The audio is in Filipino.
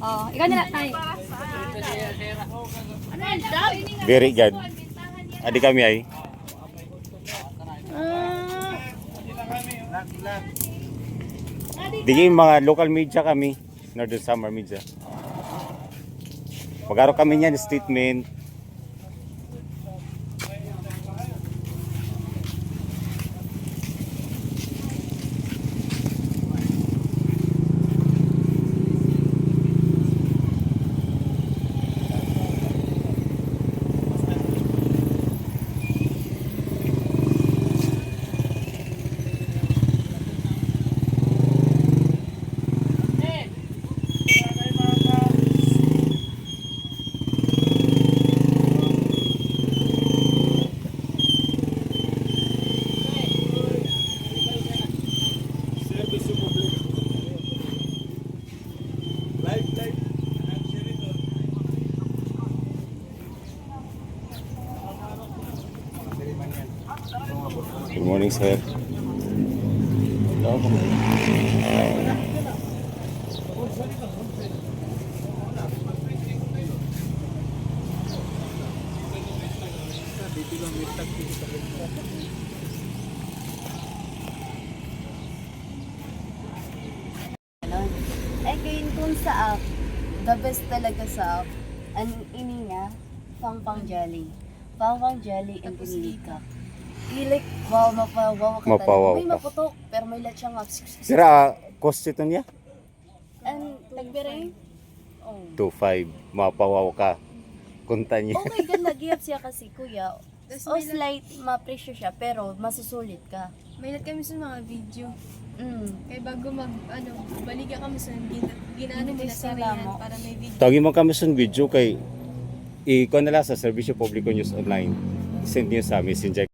Oh, ikaw na lang. Ay. Very good. Adi kami ay. Digi mga local media kami, Northern Summer Media. Pagaro kami niyan statement. Good morning, sir. Ay, kayo kung sa app, the best talaga sa app, ang ini niya, pang jelly. Pang jelly and pinilika. Like, wow, mapawaw ka Mapawaw talaga. May ka. maputok, pero may lahat siyang Sira, cost ito niya? And, nagbiray? Oh. 2.5. Mapawaw ka. Kunta niya. Okay, ganda, giyap siya kasi, kuya. O slight, ma-pressure siya, pero masusulit ka. May lahat kami sa mga video. Kaya bago balikan kami sa ginano mo na sa yan para may video. Tawagin mo kami sa video kay ikaw na lang sa Serbisyo Publiko News Online. Send niyo sa Messenger.